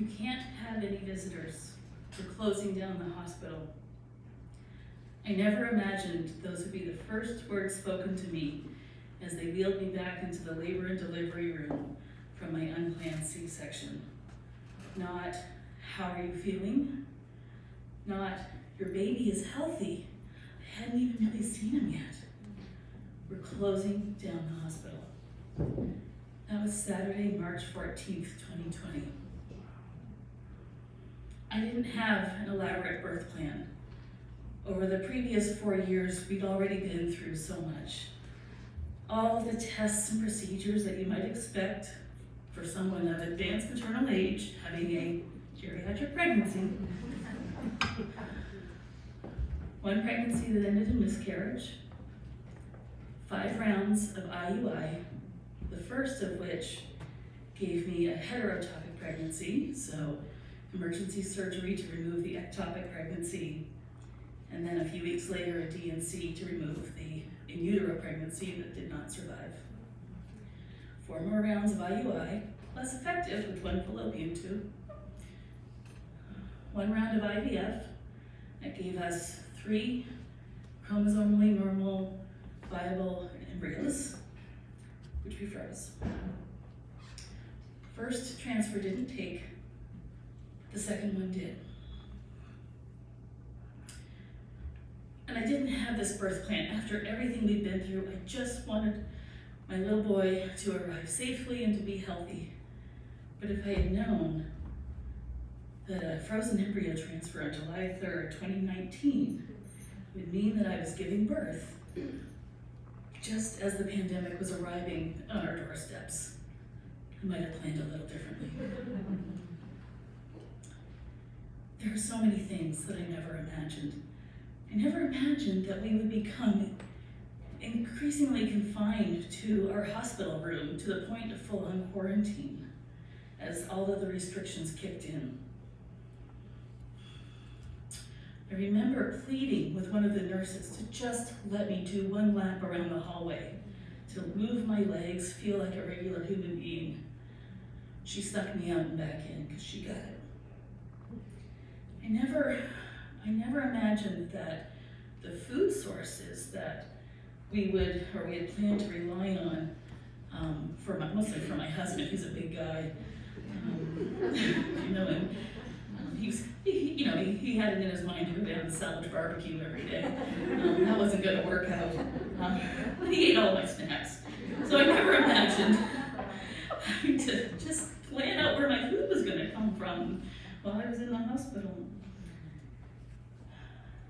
You can't have any visitors. We're closing down the hospital. I never imagined those would be the first words spoken to me as they wheeled me back into the labor and delivery room from my unplanned C-section. Not, how are you feeling? Not, your baby is healthy. I hadn't even really seen him yet. We're closing down the hospital. That was Saturday, March 14th, 2020. I didn't have an elaborate birth plan. Over the previous 4 years, we'd already been through so much. All the tests and procedures that you might expect for someone of advanced maternal age having a geriatric pregnancy. One pregnancy that ended in miscarriage, 5 rounds of IUI, the first of which gave me a heterotopic pregnancy, so emergency surgery to remove the ectopic pregnancy, and then a few weeks later a DNC to remove the in utero pregnancy that did not survive. 4 more rounds of IUI, less effective with 1 fallopian tube. 1 round of IVF that gave us 3 chromosomally normal viable embryos, which we froze. First transfer didn't take, the second one did. And I didn't have this birth plan. After everything we'd been through, I just wanted my little boy to arrive safely and to be healthy. But if I had known that a frozen embryo transfer on July 3rd, 2019 would mean that I was giving birth just as the pandemic was arriving on our doorsteps, I might have planned a little differently. There are so many things that I never imagined. I never imagined that we would become increasingly confined to our hospital room to the point of full-on quarantine as all of the restrictions kicked in. I remember pleading with one of the nurses to just let me do 1 lap around the hallway, to move my legs, feel like a regular human being. She stuck me out and back in because she got it. I never imagined that the food sources that we had planned to rely on, mostly for my husband, he's a big guy, you know him. He had it in his mind to go down to salvage barbecue every day. That wasn't going to work out. He ate all my snacks. So I never imagined having to just plan out where my food was going to come from while I was in the hospital.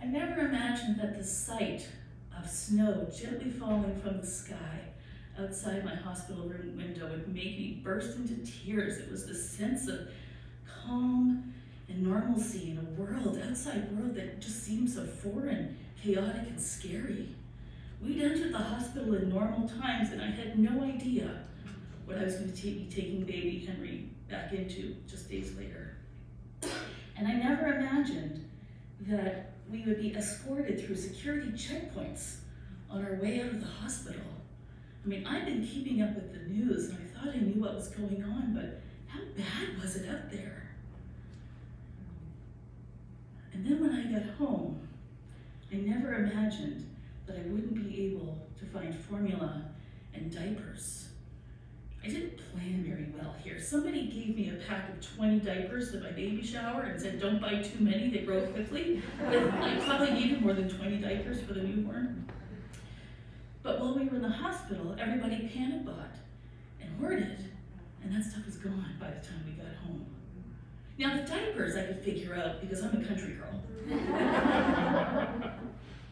I never imagined that the sight of snow gently falling from the sky outside my hospital room window would make me burst into tears. It was the sense of calm and normalcy in a outside world that just seemed so foreign, chaotic, and scary. We'd entered the hospital in normal times, and I had no idea what I was going to be taking baby Henry back into just days later. And I never imagined that we would be escorted through security checkpoints on our way out of the hospital. I mean, I've been keeping up with the news, and I thought I knew what was going on, but how bad was it out there? And then when I got home, I never imagined that I wouldn't be able to find formula and diapers. I didn't plan very well here. Somebody gave me a pack of 20 diapers at my baby shower and said, don't buy too many, they grow quickly. I probably needed more than 20 diapers for the newborn. But while we were in the hospital, everybody panic bought and hoarded, and that stuff was gone by the time we got home. Now the diapers I could figure out because I'm a country girl.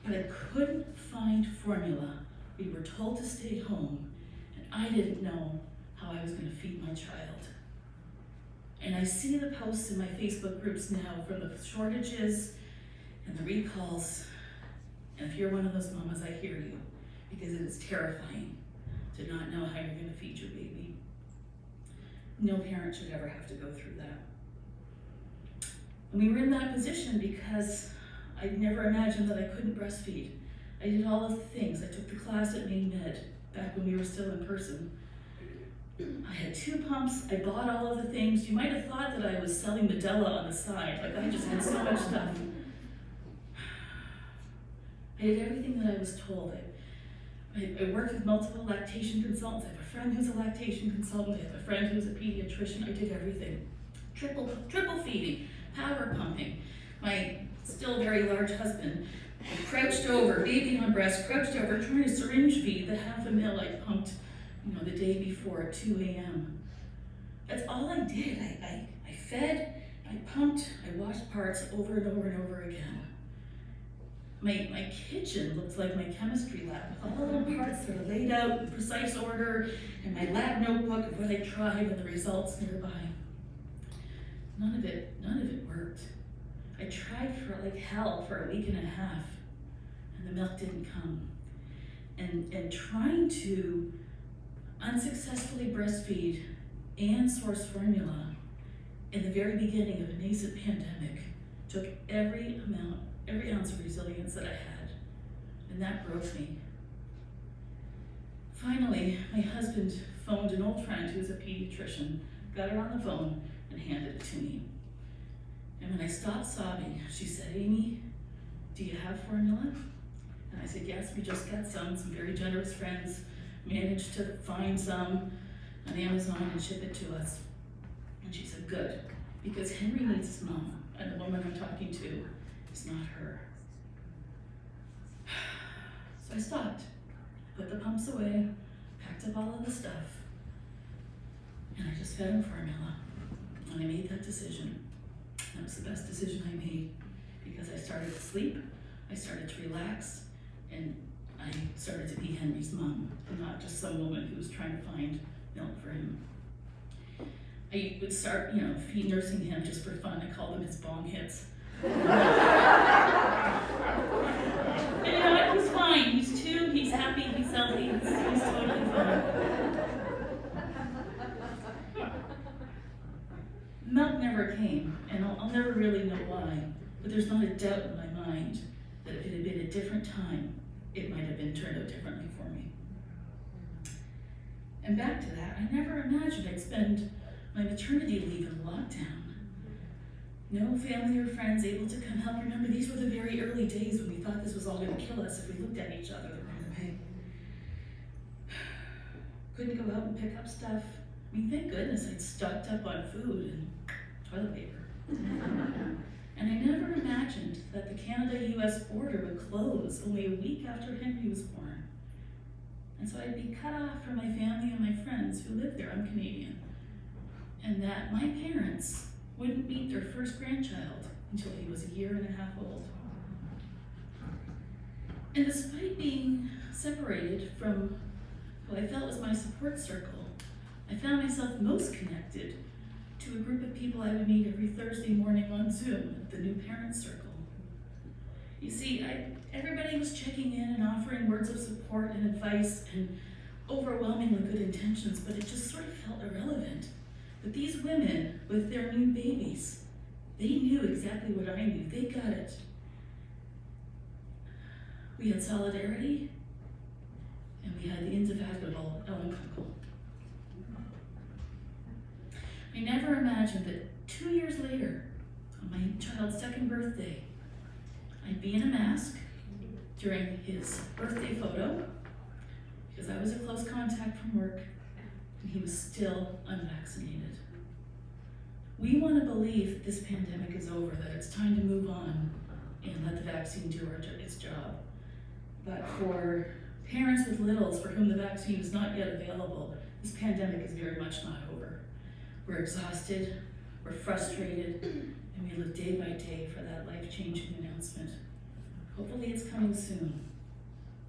But I couldn't find formula. We were told to stay home, and I didn't know how I was going to feed my child. And I see the posts in my Facebook groups now from the shortages and the recalls. And if you're one of those mamas, I hear you, because it is terrifying to not know how you're going to feed your baby. No parent should ever have to go through that. And we were in that position because I'd never imagined that I couldn't breastfeed. I did all of the things. I took the class at Maine Med back when we were still in person. I had 2 pumps, I bought all of the things. You might have thought that I was selling Medela on the side. Like, I just had so much stuff. I did everything that I was told. I worked with multiple lactation consultants. I have a friend who's a lactation consultant. I have a friend who's a pediatrician. I did everything. Triple feeding, power pumping. My still very large husband crouched over, baby on breast, crouched over, trying to syringe feed the half a mil I pumped, the day before at 2 a.m. That's all I did. I fed, I pumped, I washed parts over and over and over again. My kitchen looked like my chemistry lab, with all the little parts that are laid out in precise order, and my lab notebook of what I tried and the results nearby. None of it worked. I tried for like hell for a week and a half, and the milk didn't come. And trying to unsuccessfully breastfeed and source formula in the very beginning of a nascent pandemic took every ounce of resilience that I had, and that broke me. Finally, my husband phoned an old friend who's a pediatrician, got her on the phone, and handed it to me. And when I stopped sobbing, she said, "Amy, do you have formula?" And I said, "Yes, we just got some very generous friends managed to find some on Amazon and ship it to us." And she said, "Good, because Henry needs his mom, and the woman I'm talking to is not her." So I stopped, put the pumps away, packed up all of the stuff, and I just fed him formula. And I made that decision. That was the best decision I made, because I started to sleep, I started to relax, and I started to be Henry's mom, and not just some woman who was trying to find milk for him. I would start, feed nursing him just for fun. I called them his bong hits. And he's fine. He's 2, he's happy, he's healthy, he's totally fine. Milk never came, and I'll never really know why, but there's not a doubt in my mind that if it had been a different time, it might have been turned out differently for me. And back to that, I never imagined I'd spend my maternity leave in lockdown. No family or friends able to come help. Remember, these were the very early days when we thought this was all going to kill us if we looked at each other the wrong way. Couldn't go out and pick up stuff. I mean, thank goodness I'd stocked up on food and toilet paper. And I never imagined that the Canada-US border would close only a week after Henry was born. And so I'd be cut off from my family and my friends who live there. I'm Canadian. And that my parents wouldn't meet their first grandchild until he was 1.5 years old. And despite being separated from who I felt was my support circle, I found myself most connected to a group of people I would meet every Thursday morning on Zoom at the New Parents Circle. You see, everybody was checking in and offering words of support and advice and overwhelmingly good intentions, but it just sort of felt irrelevant. But these women with their new babies, they knew exactly what I knew. They got it. We had solidarity, and we had the indefatigable Ellen Kunkel. I never imagined that 2 years later, on my child's 2nd birthday, I'd be in a mask during his birthday photo, because I was a close contact from work, and he was still unvaccinated. We want to believe that this pandemic is over, that it's time to move on and let the vaccine do its job. But for parents with littles for whom the vaccine is not yet available, this pandemic is very much not over. We're exhausted, we're frustrated, and we live day by day for that life-changing announcement. Hopefully it's coming soon,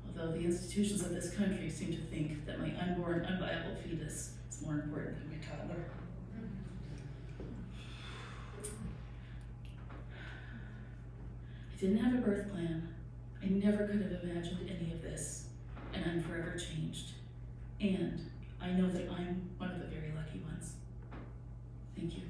although the institutions of this country seem to think that my unborn, unviable fetus is more important than my toddler. I didn't have a birth plan. I never could have imagined any of this, and I'm forever changed. And I know that I'm one of the very lucky ones. Thank you.